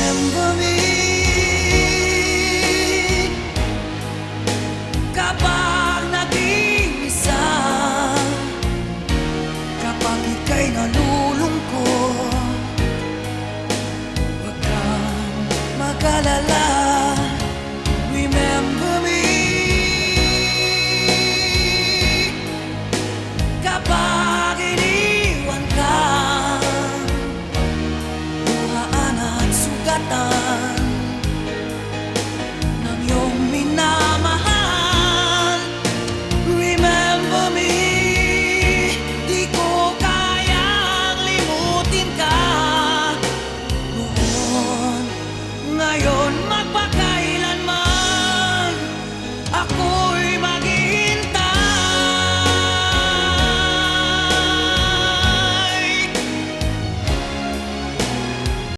remember me. Kapag nag-iisa, kapag ika'y nalulungkot, huwag kang mag-alala. Remember me. Kapag iniwan ka, luhaan at sugatan,